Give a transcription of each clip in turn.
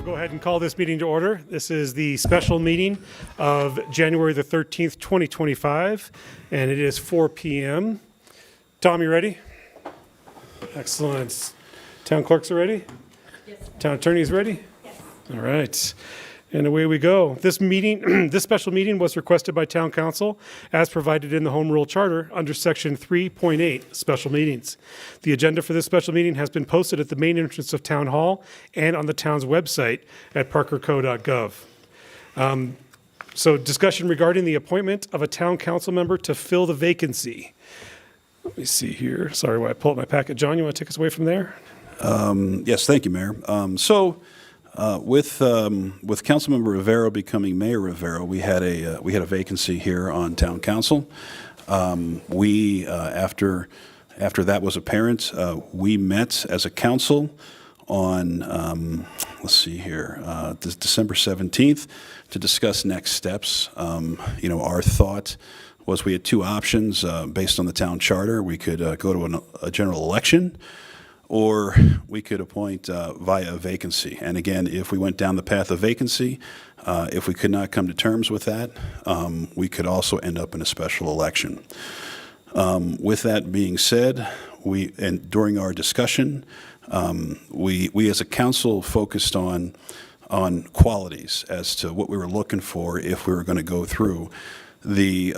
We'll go ahead and call this meeting to order. This is the special meeting of January the 13th, 2025, and it is 4 p.m. Tom, you ready? Excellent. Town clerks are ready? Yes. Town attorney's ready? Yes. All right. And away we go. This meeting, this special meeting was requested by Town Council as provided in the Home Rule Charter under Section 3.8, Special Meetings. The agenda for this special meeting has been posted at the main entrance of Town Hall and on the town's website at parkerco.gov. So discussion regarding the appointment of a Town Council member to fill the vacancy. Let me see here. Sorry, I pulled up my packet. John, you want to take us away from there? Yes, thank you, Mayor. With Councilmember Rivero becoming Mayor Rivero, we had a vacancy here on Town Council. After that was apparent, we met as a council on December 17th to discuss next steps. Our thought was we had two options based on the town charter. We could go to a general election, or we could appoint via a vacancy. And again, if we went down the path of vacancy, if we could not come to terms with that, we could also end up in a special election. With that being said, during our discussion, we as a council focused on qualities as to what we were looking for if we were going to go through the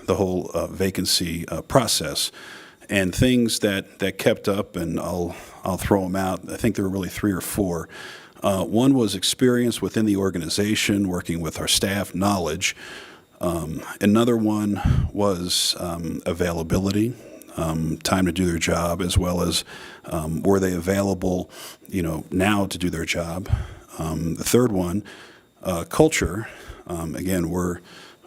whole vacancy process. And things that kept up, and I'll throw them out. I think there were really three or four. One was experience within the organization, working with our staff, knowledge. Another one was availability, time to do their job, as well as were they available, now to do their job. The third one, culture. Again, we're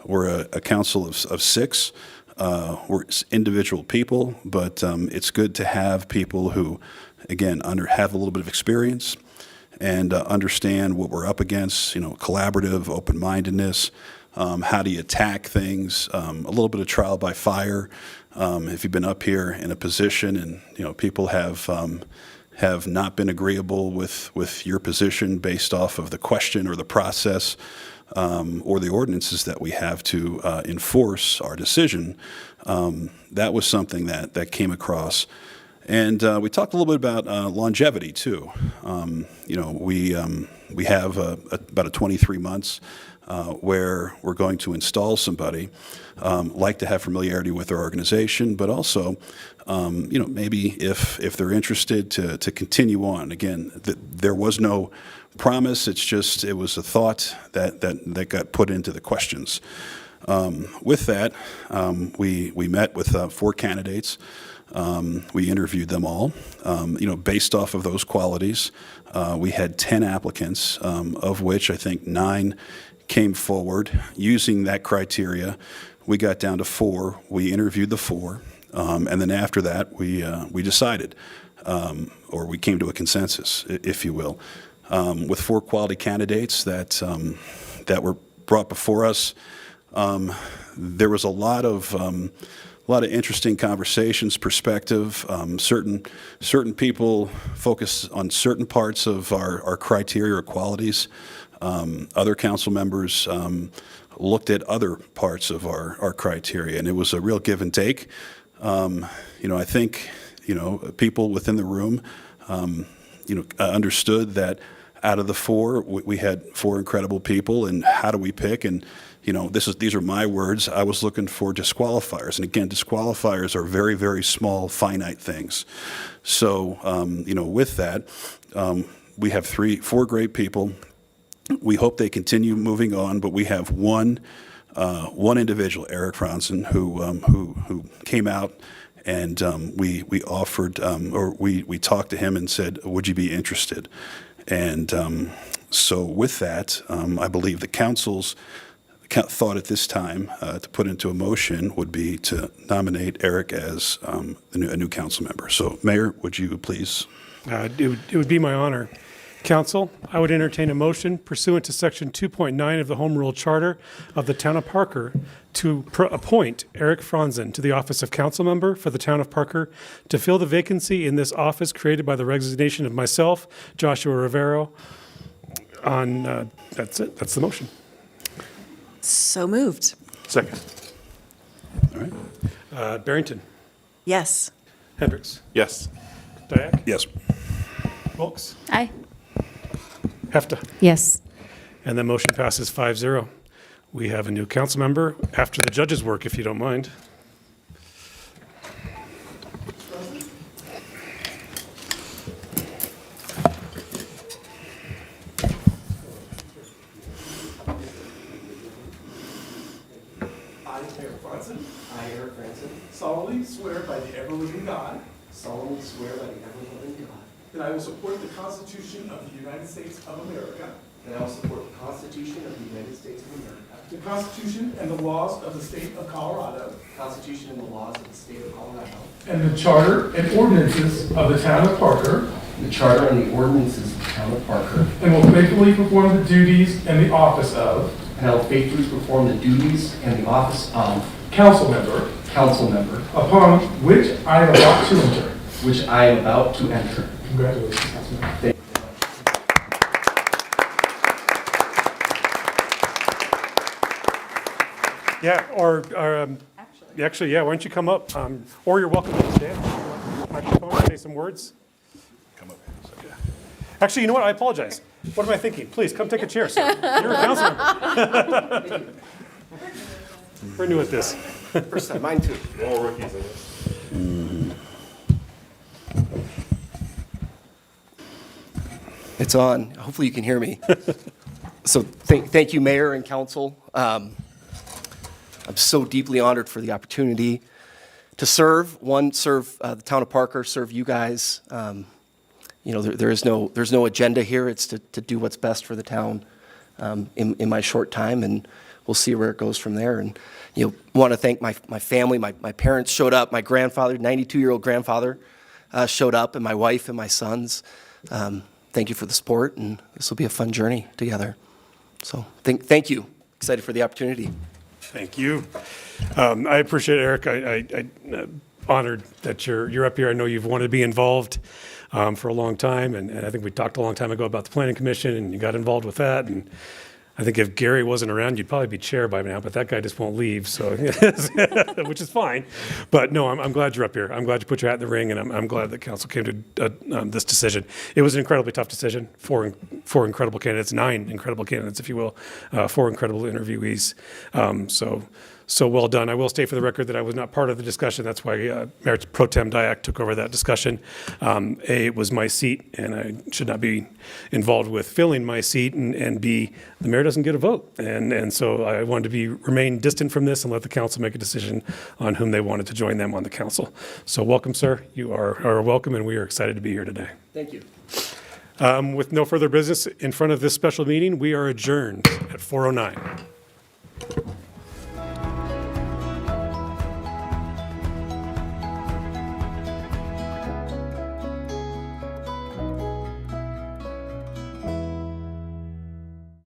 a council of six. We're individual people, but it's good to have people who, again, have a little bit of experience and understand what we're up against, collaborative, open-mindedness, how do you attack things, a little bit of trial by fire. If you've been up here in a position and, people have not been agreeable with your position based off of the question or the process, or the ordinances that we have to enforce our decision, that was something that came across. And we talked a little bit about longevity, too. We have about a 23 months where we're going to install somebody, like to have familiarity with our organization, but also, maybe if they're interested to continue on. Again, there was no promise. It was a thought that got put into the questions. With that, we met with 4 candidates. We interviewed them all. Based off of those qualities, we had 10 applicants, of which I think 9 came forward. Using that criteria, we got down to 4. We interviewed the 4, and then after that, we decided, or we came to a consensus, if you will. With 4 quality candidates that were brought before us, there was a lot of interesting conversations, perspective. Certain people focus on certain parts of our criteria or qualities. Other council members looked at other parts of our criteria, and it was a real give and take. I think people within the room understood that out of the 4, we had 4 incredible people, and how do we pick? And these are my words. I was looking for disqualifiers, and again, disqualifiers are very, very small, finite things. So, with that, we have 4 great people. We hope they continue moving on, but we have one individual, Eric Franzen, who came out. And we offered, or we talked to him and said, would you be interested? And so with that, I believe the council's thought at this time to put into a motion would be to nominate Eric as a new council member. So, Mayor, would you please? It would be my honor. Council, I would entertain a motion pursuant to Section 2.9 of the Home Rule Charter of the Town of Parker to appoint Eric Franzen to the office of council member for the Town of Parker to fill the vacancy in this office created by the resignation of myself, Joshua Rivero, That's it. That's the motion. So moved. Second. All right. Barrington. Yes. Hendricks. Yes. Dyak. Yes. Wilks. Aye. Hefta. Yes. And the motion passes 5-0. We have a new council member after the judge's work, if you don't mind. I, Eric Franson, I, Eric Franson, solemnly swear by the ever-living God solemnly swear by the ever-living God that I will support the Constitution of the United States of America, that I will support the Constitution of the United States of America, the Constitution and the laws of the state of Colorado, the Constitution and the laws of the state of Colorado, and the charter and ordinances of the town of Parker, the charter and the ordinances of the town of Parker, and will faithfully perform the duties and the office of and I will faithfully perform the duties and the office of council member, council member, upon which I am about to enter. which I am about to enter. Congratulations, Councilman. Thank Yeah, actually, yeah, why don't you come up? Or you're welcome to stand. Microphone, say some words. Come up. Actually, you know what? I apologize. What am I thinking? Please, come take a chair, sir. You're a council member. We're new at this. First time, mine too. All rookies, I guess. It's on. Hopefully you can hear me. So thank you, Mayor and Council. I'm so deeply honored for the opportunity to serve the town of Parker, serve you guys. You know, there's no agenda here. It's to do what's best for the town in my short time, and we'll see where it goes from there. And want to thank my family. My parents showed up. My grandfather, 92-year-old grandfather, showed up, and my wife and my sons. Thank you for the support, and this will be a fun journey together. So thank you. Excited for the opportunity. Thank you. I appreciate it, Eric. I'm honored that you're up here. I know you've wanted to be involved for a long time, and I think we talked a long time ago about the Planning Commission, and you got involved with that. And I think if Gary wasn't around, you'd probably be chair by now, but that guy just won't leave, so which is fine. But no, I'm glad you're up here. I'm glad you put your hat in the ring, and I'm glad that council came to this decision. It was an incredibly tough decision. Four incredible candidates, 9 incredible candidates, if you will, 4 incredible interviewees. So well done. I will state for the record that I was not part of the discussion. That's why Mayor Pro Tem Dyak took over that discussion. A, it was my seat, and I should not be involved with filling my seat, and B, the mayor doesn't get a vote. And so I wanted to remain distant from this and let the council make a decision on whom they wanted to join them on the council. So welcome, sir. You are welcome, and we are excited to be here today. Thank you. With no further business in front of this special meeting, we are adjourned at 4:09.